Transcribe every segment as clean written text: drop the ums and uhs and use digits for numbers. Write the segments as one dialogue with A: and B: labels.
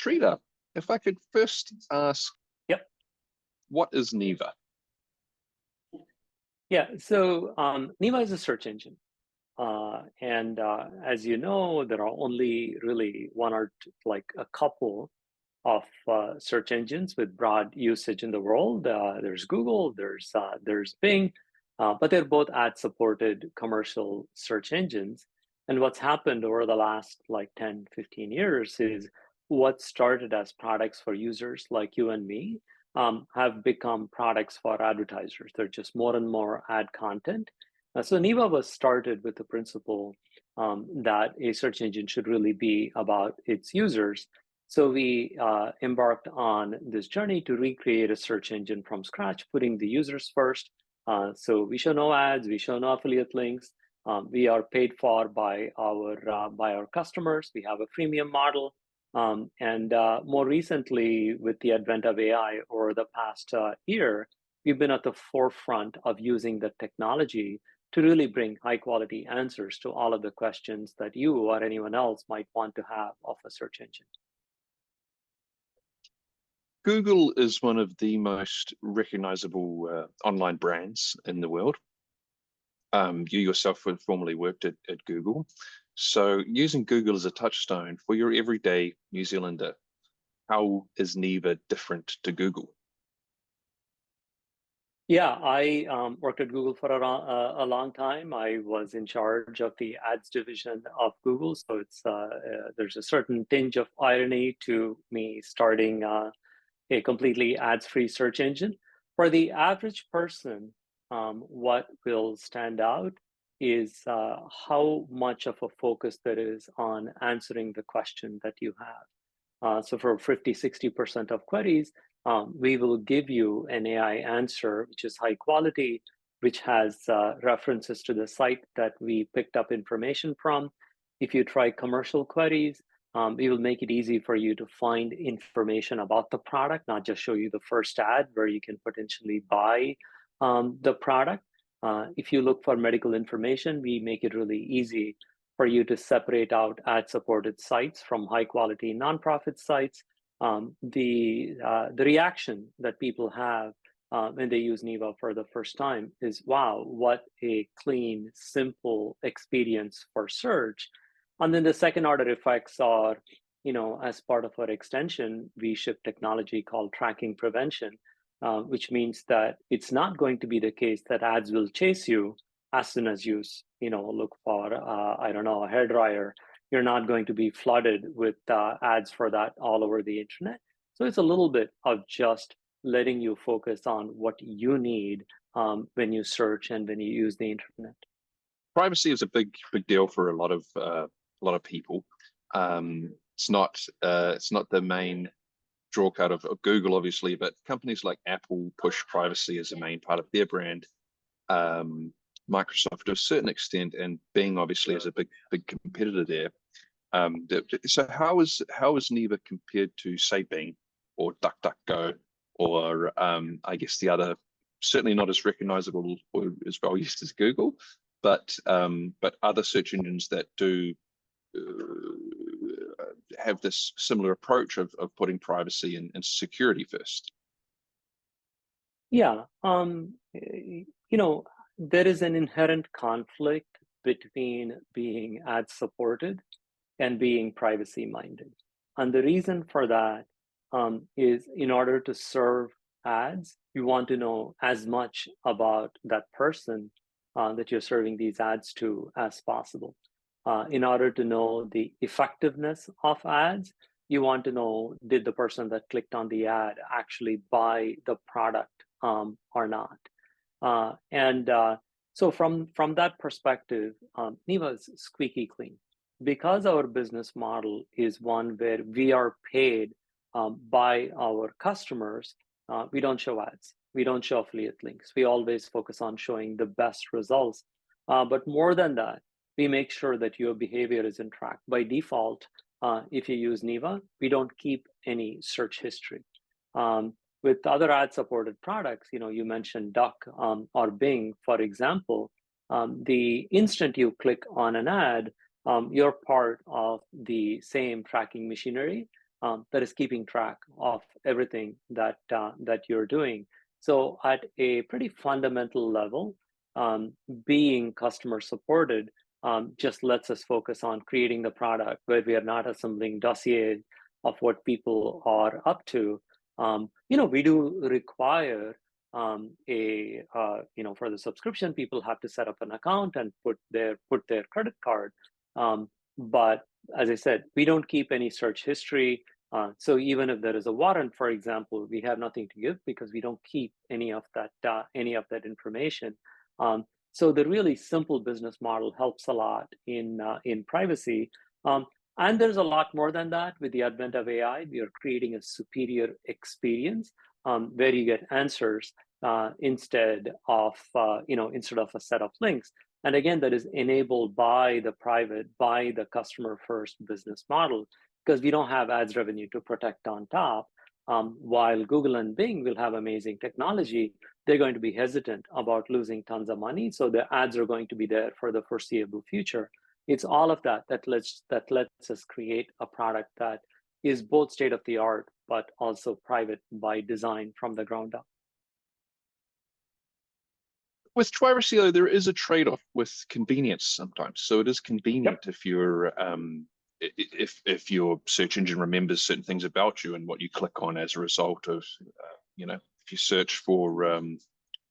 A: Sridhar, if I could first ask,
B: Yep.
A: what is Neeva?
B: Yeah, so Neeva is a search engine. As you know, there are only really one or two, like a couple of search engines with broad usage in the world. There's Google, there's Bing, but they're both ad-supported commercial search engines. And what's happened over the last like 10, 15 years is what started as products for users like you and me have become products for advertisers. They're just more and more ad content. So Neeva was started with the principle that a search engine should really be about its users. So we embarked on this journey to recreate a search engine from scratch, putting the users first. So we show no ads, we show no affiliate links. We are paid for by our customers. We have a freemium model. More recently, with the advent of AI over the past year, we've been at the forefront of using the technology to really bring high quality answers to all of the questions that you or anyone else might want to have of a search engine.
A: Google is one of the most recognizable online brands in the world. You yourself have formerly worked at Google. So using Google as a touchstone for your everyday New Zealander, how is Neeva different to Google?
B: Yeah, I worked at Google for a long time. I was in charge of the ads division of Google. So it's there's a certain tinge of irony to me starting a completely ads-free search engine. For the average person, what will stand out is how much of a focus there is on answering the question that you have. So for 50, 60% of queries, we will give you an AI answer, which is high quality, which has references to the site that we picked up information from. If you try commercial queries, we will make it easy for you to find information about the product, not just show you the first ad where you can potentially buy the product. If you look for medical information, we make it really easy for you to separate out ad-supported sites from high-quality nonprofit sites. The reaction that people have when they use Neeva for the first time is, wow, what a clean, simple experience for search. And then the second order effects are, as part of our extension, we ship technology called tracking prevention, which means that it's not going to be the case that ads will chase you as soon as you, look for, I don't know, a hairdryer. You're not going to be flooded with ads for that all over the internet. So it's a little bit of just letting you focus on what you need when you search and when you use the internet.
A: Privacy is a big deal for a lot of people. It's not the main draw card of Google, obviously, but companies like Apple push privacy as a main part of their brand. Microsoft to a certain extent, and Bing obviously is a big competitor there. So how is Neeva compared to, say, Bing or DuckDuckGo, or I guess the other, certainly not as recognizable or as well used as Google, but other search engines that do have this similar approach of putting privacy and security first?
B: Yeah, there is an inherent conflict between being ad supported and being privacy minded. And the reason for that is, in order to serve ads, you want to know as much about that person that you're serving these ads to as possible. In order to know the effectiveness of ads, you want to know, did the person that clicked on the ad actually buy the product or not? So from that perspective, Neeva is squeaky clean. Because our business model is one where we are paid by our customers, we don't show ads. We don't show affiliate links. We always focus on showing the best results. But more than that, we make sure that your behavior is in track. By default, if you use Neeva, we don't keep any search history. With other ad-supported products, you mentioned Duck or Bing, for example, the instant you click on an ad, you're part of the same tracking machinery. that is keeping track of everything that that you're doing. So at a pretty fundamental level, being customer supported just lets us focus on creating the product where we are not assembling dossiers of what people are up to. We do require for the subscription, people have to set up an account and put their credit card. But as I said, we don't keep any search history. So even if there is a warrant, for example, we have nothing to give because we don't keep any of that information. So the really simple business model helps a lot in privacy. And there's a lot more than that. With the advent of AI, we are creating a superior experience where you get answers instead of a set of links. And again, that is enabled by the customer first business model, because we don't have ads revenue to protect on top. While Google and Bing will have amazing technology, they're going to be hesitant about losing tons of money. So the ads are going to be there for the foreseeable future. It's all of that lets us create a product that is both state of the art, but also private by design from the ground up.
A: With privacy, though, there is a trade-off with convenience sometimes. So it is convenient if you're if your search engine remembers certain things about you and what you click on as a result of, if you search for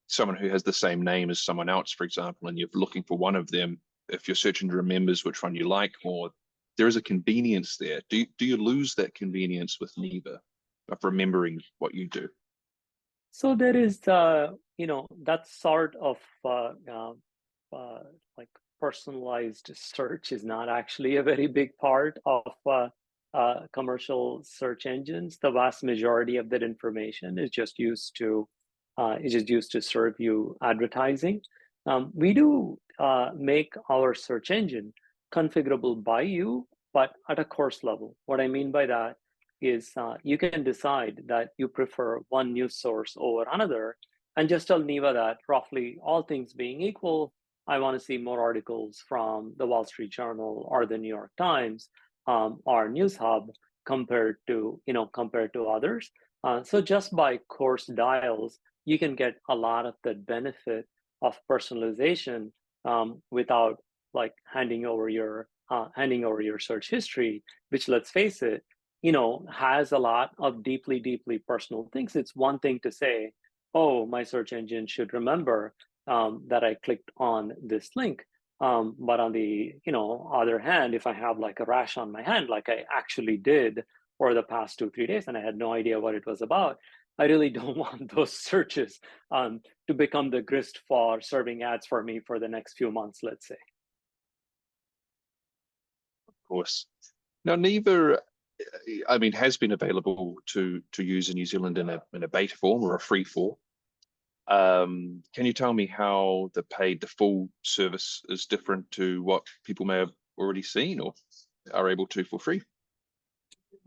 A: someone who has the same name as someone else, for example, and you're looking for one of them, if your search engine remembers which one you like more, there is a convenience there. Do you lose that convenience with Neeva of remembering what you do?
B: So there is, that sort of like personalized search is not actually a very big part of commercial search engines. The vast majority of that information is just used to serve you advertising. We do make our search engine configurable by you, but at a course level. What I mean by that is you can decide that you prefer one news source over another, and just tell Neeva that roughly all things being equal, I want to see more articles from the Wall Street Journal or the New York Times or Newshub compared to others. So just by course dials, you can get a lot of the benefit of personalization without like handing over your search history, which, let's face it, has a lot of deeply personal things. It's one thing to say, oh, my search engine should remember that I clicked on this link. But on the other hand, if I have like a rash on my hand, like I actually did for the past 2-3 days, and I had no idea what it was about, I really don't want those searches to become the grist for serving ads for me for the next few months, let's say.
A: Of course. Now, Neeva, has been available to use in New Zealand in a beta form or a free form. Can you tell me how the full service is different to what people may have already seen or are able to for free?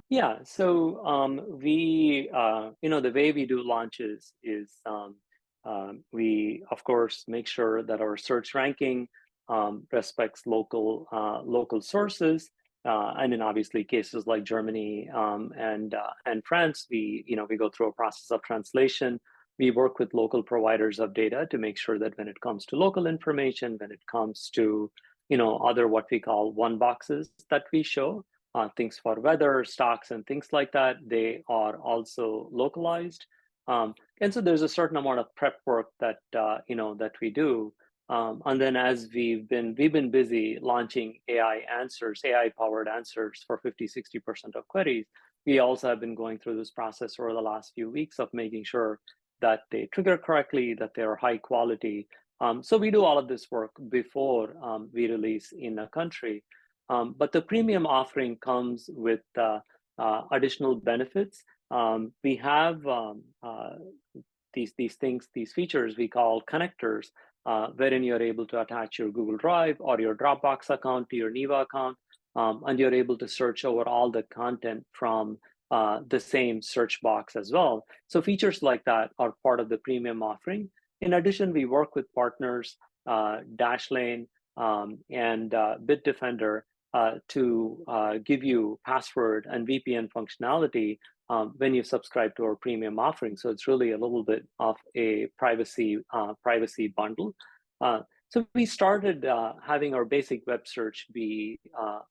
B: Yeah, so we, the way we do launches is we, of course, make sure that our search ranking respects local sources. And in obviously cases like Germany and France, we go through a process of translation. We work with local providers of data to make sure that when it comes to local information, when it comes to other what we call one boxes that we show, things for weather, stocks, and things like that, they are also localized. And so there's a certain amount of prep work that that we do. And then as we've been busy launching AI-powered answers for 50-60% of queries, we also have been going through this process over the last few weeks of making sure that they trigger correctly, that they are high quality. So we do all of this work before we release in a country. But the premium offering comes with additional benefits. We have these features we call connectors, wherein you're able to attach your Google Drive or your Dropbox account to your Neeva account, and you're able to search over all the content from the same search box as well. So features like that are part of the premium offering. In addition, we work with partners, Dashlane and Bitdefender, to give you password and VPN functionality when you subscribe to our premium offering. So it's really a little bit of a privacy bundle. So we started having our basic web search be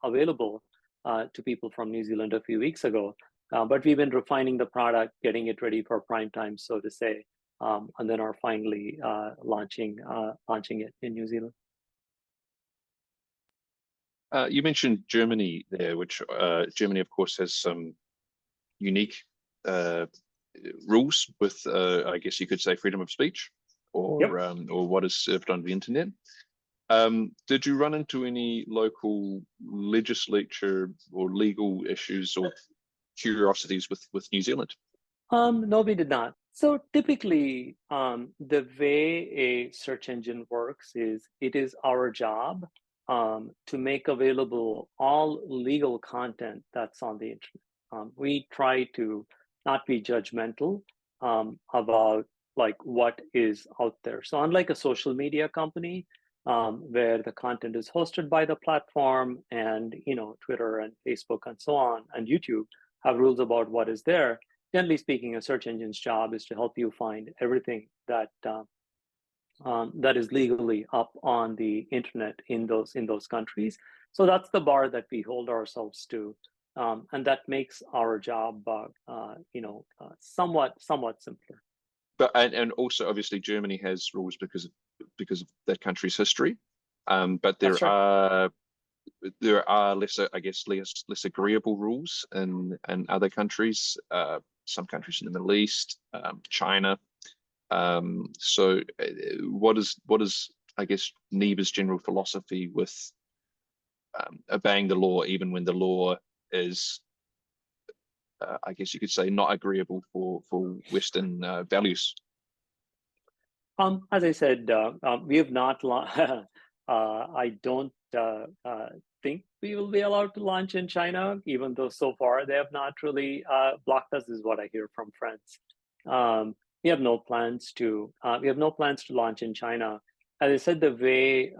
B: available to people from New Zealand a few weeks ago. But we've been refining the product, getting it ready for prime time, so to say, and then are finally launching it in New Zealand.
A: You mentioned Germany there, which Germany, of course, has some unique rules with, I guess you could say, freedom of speech, or or what is served on the internet. Did you run into any local legislature or legal issues or curiosities with New Zealand?
B: No, we did not. So typically, the way a search engine works is it is our job to make available all legal content that's on the internet. We try to not be judgmental about like what is out there. So unlike a social media company where the content is hosted by the platform, and Twitter and Facebook and so on and YouTube have rules about what is there. Generally speaking, a search engine's job is to help you find everything that that is legally up on the internet in those countries. So that's the bar that we hold ourselves to, and that makes our job, somewhat simpler.
A: But and also obviously Germany has rules because of that country's history. But there are lesser, I guess, less agreeable rules in other countries. Some countries in the Middle East, China. So what is I guess Neeva's general philosophy with obeying the law, even when the law is I guess you could say not agreeable for Western values?
B: As I said, we have not. I don't think we will be allowed to launch in China, even though so far they have not really blocked us, is what I hear from friends. We have no plans to. We have no plans to launch in China. As I said, the way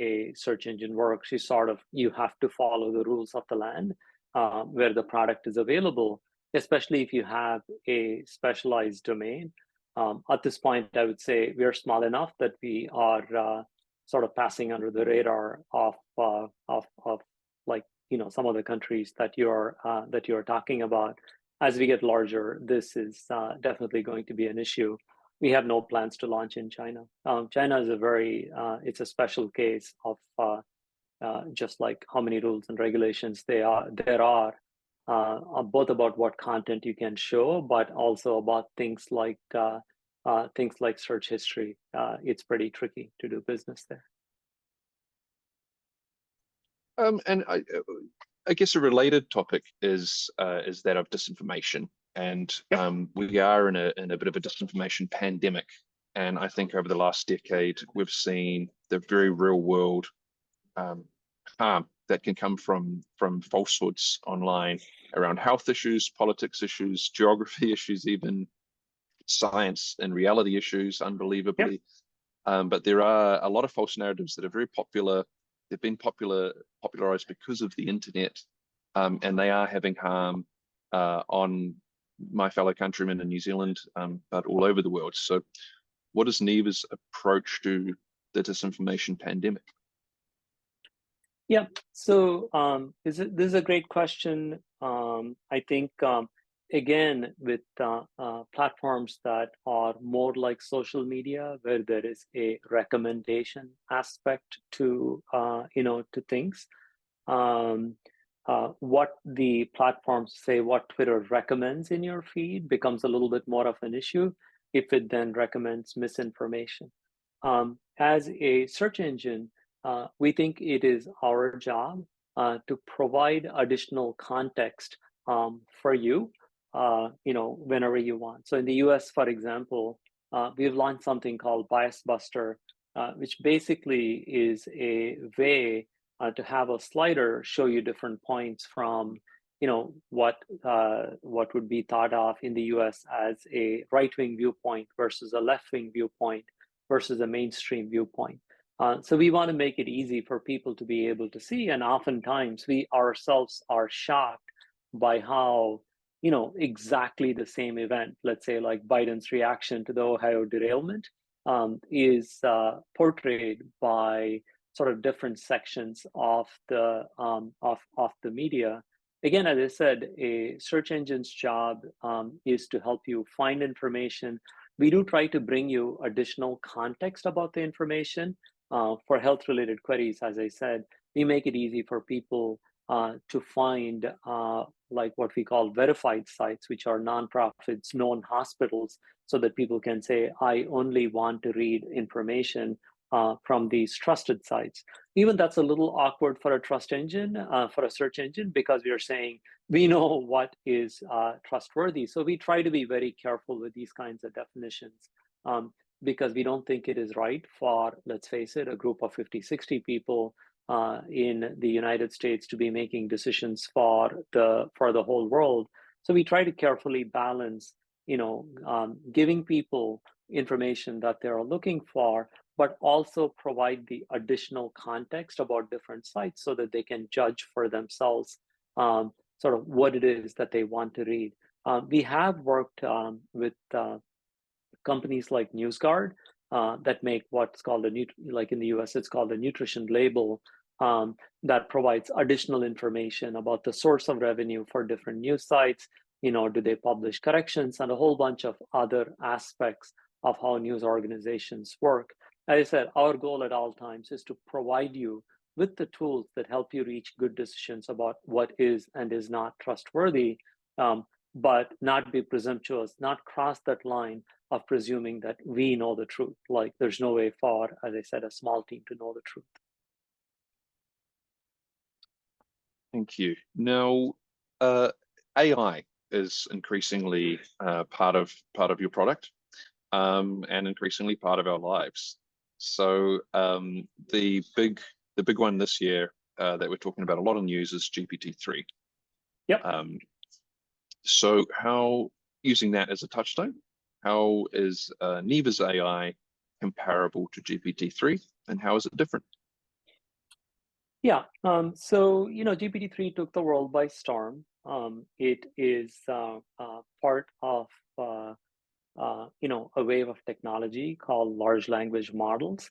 B: a search engine works is you have to follow the rules of the land where the product is available, especially if you have a specialized domain. At this point, I would say we are small enough that we are sort of passing under the radar of like some of the countries that you're talking about. As we get larger, this is definitely going to be an issue. We have no plans to launch in China. China is it's a special case of just like how many rules and regulations there are, both about what content you can show, but also about things like search history. It's pretty tricky to do business there.
A: And I guess a related topic is that of disinformation, and we are in a bit of a disinformation pandemic. And I think over the last decade, we've seen the very real world harm that can come from falsehoods online around health issues, politics issues, geography issues, even science and reality issues, unbelievably. But there are a lot of false narratives that are very popular. They've been popularized because of the internet, and they are having harm on my fellow countrymen in New Zealand, but all over the world. So what is Neeva's approach to the disinformation pandemic?
B: Yeah, so this is a great question. I think, again, with platforms that are more like social media, where there is a recommendation aspect to things, what the platforms say, what Twitter recommends in your feed becomes a little bit more of an issue if it then recommends misinformation. As a search engine, we think it is our job to provide additional context for you, whenever you want. So in the US, for example, we've launched something called Bias Buster, which basically is a way to have a slider show you different points from, what would be thought of in the US as a right-wing viewpoint versus a left-wing viewpoint versus a mainstream viewpoint. So we want to make it easy for people to be able to see. And oftentimes we ourselves are shocked by how, exactly the same event, let's say like Biden's reaction to the Ohio derailment, is portrayed by sort of different sections of the media. Again, as I said, a search engine's job is to help you find information. We do try to bring you additional context about the information. For health-related queries, as I said, we make it easy for people to find like what we call verified sites, which are nonprofits, known hospitals, so that people can say, I only want to read information from these trusted sites. Even that's a little awkward for a trust engine, for a search engine, because we are saying we know what is trustworthy. So we try to be very careful with these kinds of definitions. Because we don't think it is right for, let's face it, a group of 50, 60 people in the United States to be making decisions for the whole world. So we try to carefully balance, giving people information that they're looking for, but also provide the additional context about different sites so that they can judge for themselves sort of what it is that they want to read. We have worked with companies like NewsGuard that make what's called like in the US, it's called a nutrition label that provides additional information about the source of revenue for different news sites. Do they publish corrections and a whole bunch of other aspects of how news organizations work. As I said, our goal at all times is to provide you with the tools that help you reach good decisions about what is and is not trustworthy, but not be presumptuous, not cross that line of presuming that we know the truth. Like there's no way for, as I said, a small team to know the truth.
A: Thank you. Now, AI is increasingly part of your product, and increasingly part of our lives. So the big one this year that we're talking about a lot in news is GPT-3.
B: Yep.
A: So how, using that as a touchstone, how is Neeva's AI comparable to GPT-3, and how is it different?
B: Yeah, so GPT-3 took the world by storm. It is part of a wave of technology called large language models.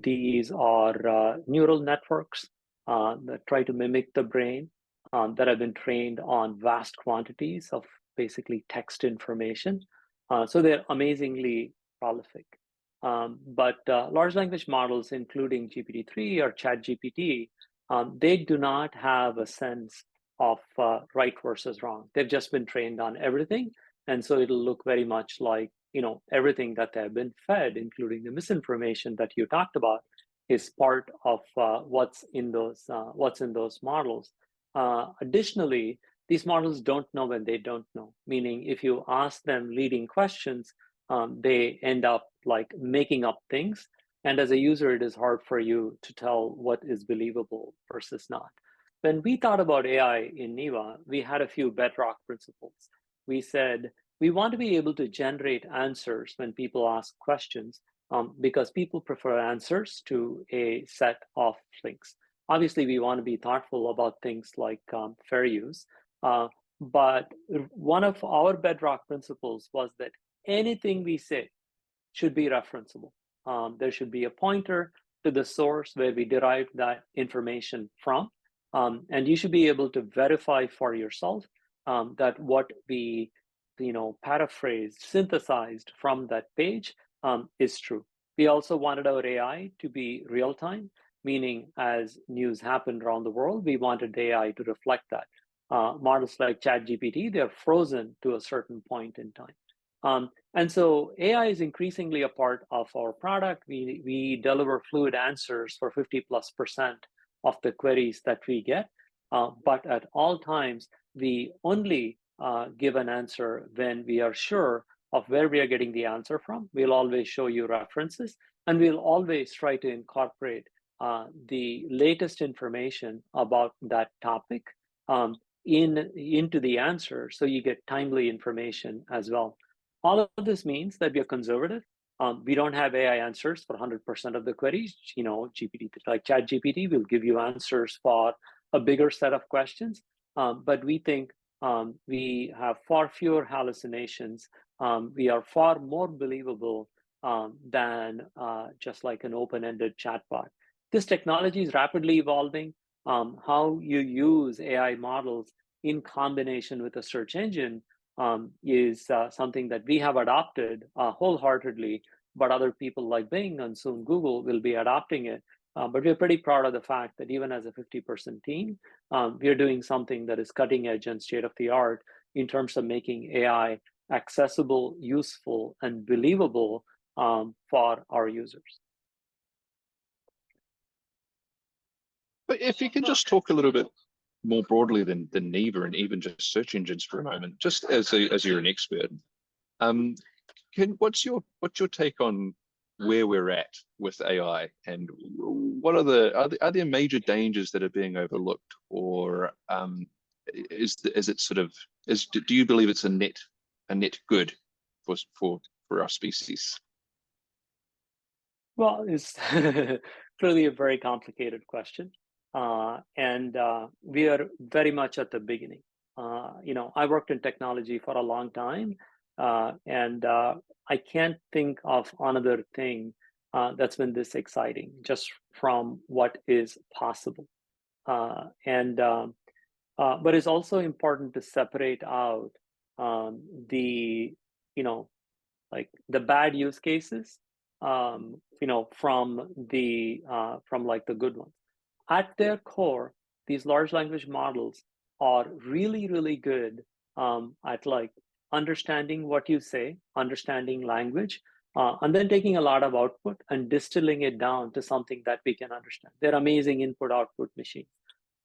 B: These are neural networks that try to mimic the brain, that have been trained on vast quantities of basically text information. So they're amazingly prolific. But large language models, including GPT-3 or ChatGPT, they do not have a sense of right versus wrong. They've just been trained on everything. And so it'll look very much like, everything that they've been fed, including the misinformation that you talked about, is part of what's in those models. Additionally, these models don't know when they don't know, meaning if you ask them leading questions, they end up like making up things. And as a user, it is hard for you to tell what is believable versus not. When we thought about AI in Neeva, we had a few bedrock principles. We said, we want to be able to generate answers when people ask questions, because people prefer answers to a set of links. Obviously, we want to be thoughtful about things like fair use. But one of our bedrock principles was that anything we say should be referenceable. There should be a pointer to the source where we derived that information from. And you should be able to verify for yourself that what we paraphrased, synthesized from that page is true. We also wanted our AI to be real time, meaning as news happened around the world, we wanted the AI to reflect that. Models like ChatGPT, they're frozen to a certain point in time. And so AI is increasingly a part of our product. We deliver fluid answers for 50+% of the queries that we get. But at all times, we only give an answer when we are sure of where we are getting the answer from. We'll always show you references, and we'll always try to incorporate the latest information about that topic into the answer, so you get timely information as well. All of this means that we are conservative. We don't have AI answers for 100% of the queries. GPT, like ChatGPT, will give you answers for a bigger set of questions. But we think we have far fewer hallucinations. We are far more believable than just like an open-ended chatbot. This technology is rapidly evolving. How you use AI models in combination with a search engine is something that we have adopted wholeheartedly, but other people like Bing and soon Google will be adopting it. But we're pretty proud of the fact that even as a 50-person team, we're doing something that is cutting edge and state of the art in terms of making AI accessible, useful, and believable for our users.
A: But if you can just talk a little bit more broadly than Neeva and even just search engines for a moment, just as you're an expert, what's your take on where we're at with AI, and what are there major dangers that are being overlooked, or is it sort of do you believe it's a net good for our species?
B: Well, it's clearly a very complicated question. And we are very much at the beginning. I worked in technology for a long time, and I can't think of another thing that's been this exciting, just from what is possible. But it's also important to separate out the, like the bad use cases, from like the good ones. At their core, these large language models are really, really good at like understanding what you say, understanding language, and then taking a lot of output and distilling it down to something that we can understand. They're amazing input-output machines.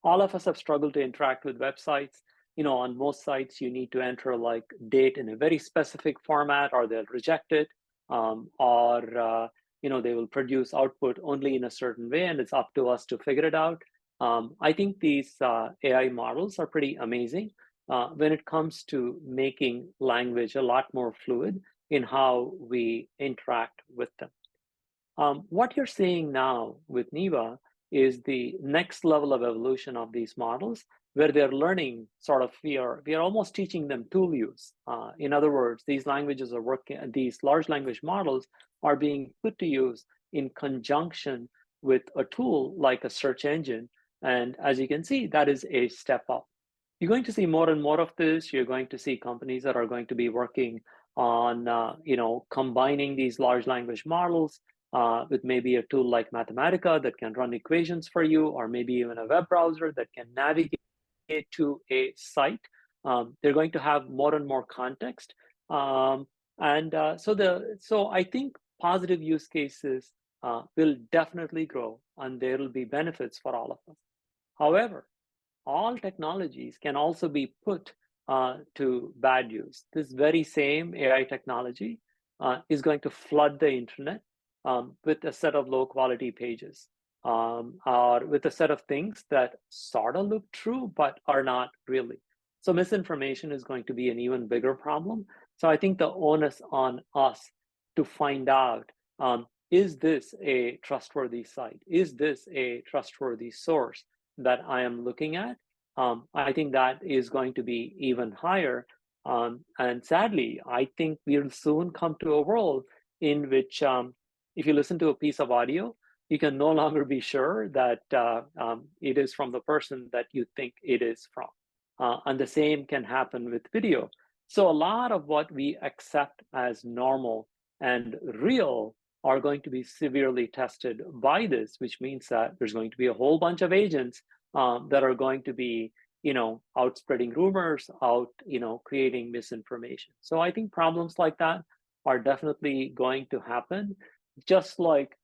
B: All of us have struggled to interact with websites. On most sites, you need to enter like date in a very specific format, or they'll reject it, or they will produce output only in a certain way, and it's up to us to figure it out. I think these AI models are pretty amazing when it comes to making language a lot more fluid in how we interact with them. What you're seeing now with Neeva is the next level of evolution of these models, where they're learning sort of, we are almost teaching them tool use. In other words, these languages are working, these large language models are being put to use in conjunction with a tool like a search engine. And as you can see, that is a step up. You're going to see more and more of this. You're going to see companies that are going to be working on, combining these large language models with maybe a tool like Mathematica that can run equations for you, or maybe even a web browser that can navigate to a site. They're going to have more and more context. So I think positive use cases will definitely grow, and there will be benefits for all of us. However, all technologies can also be put to bad use. This very same AI technology is going to flood the internet with a set of low quality pages, or with a set of things that sort of look true, but are not really. So misinformation is going to be an even bigger problem. So I think the onus on us to find out, is this a trustworthy site? Is this a trustworthy source that I am looking at? I think that is going to be even higher. And sadly, I think we'll soon come to a world in which if you listen to a piece of audio, you can no longer be sure that it is from the person that you think it is from. And the same can happen with video. So a lot of what we accept as normal and real are going to be severely tested by this, which means that there's going to be a whole bunch of agents that are going to be, out spreading rumors, creating misinformation. So I think problems like that are definitely going to happen. Just like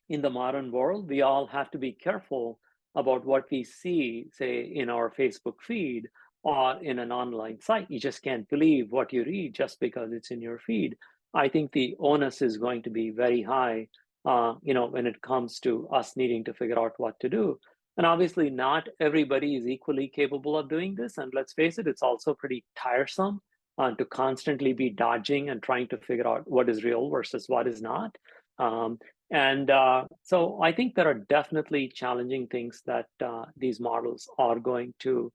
B: in the modern world, we all have to be careful about what we see, say, in our Facebook feed or in an online site. You just can't believe what you read just because it's in your feed. I think the onus is going to be very high, when it comes to us needing to figure out what to do. And obviously, not everybody is equally capable of doing this. And let's face it, it's also pretty tiresome to constantly be dodging and trying to figure out what is real versus what is not. So I think there are definitely challenging things that these models are going to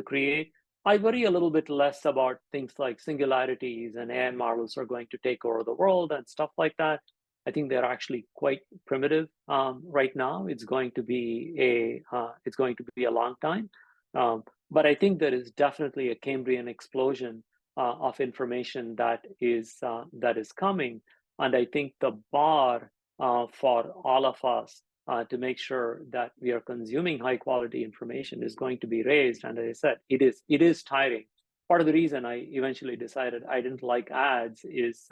B: create. I worry a little bit less about things like singularities and AI models are going to take over the world and stuff like that. I think they're actually quite primitive right now. It's going to be a long time, but I think there is definitely a Cambrian explosion of information that is coming, and I think the bar for all of us to make sure that we are consuming high quality information is going to be raised. And as I said, it is tiring. Part of the reason I eventually decided I didn't like ads is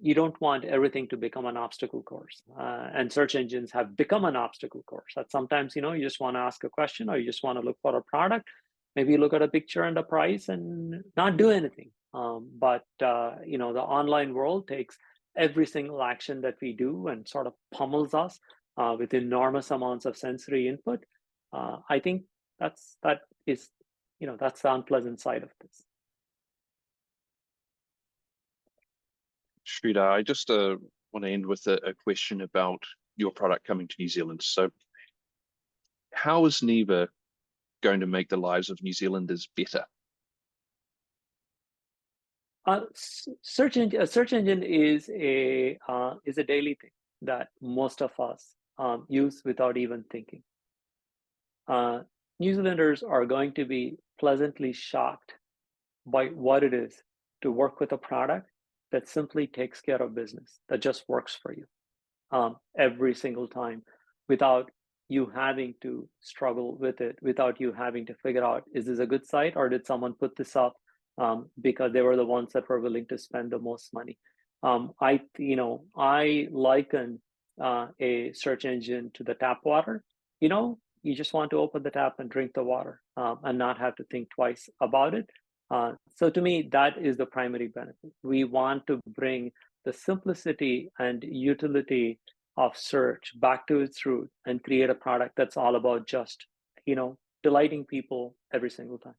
B: you don't want everything to become an obstacle course, and search engines have become an obstacle course. That sometimes you just want to ask a question, or you just want to look for a product. Maybe you look at a picture and a price and not do anything. But the online world takes every single action that we do and sort of pummels us with enormous amounts of sensory input. I think that is that's the unpleasant side of this.
A: Sridhar, I just want to end with a question about your product coming to New Zealand. So how is Neeva going to make the lives of New Zealanders better?
B: Search engine is a daily thing that most of us use without even thinking. New Zealanders are going to be pleasantly shocked by what it is to work with a product that simply takes care of business, that just works for you every single time, without you having to struggle with it, without you having to figure out, is this a good site, or did someone put this up because they were the ones that were willing to spend the most money. I liken a search engine to the tap water. You just want to open the tap and drink the water and not have to think twice about it. So to me, that is the primary benefit. We want to bring the simplicity and utility of search back to its root and create a product that's all about just, delighting people every single time.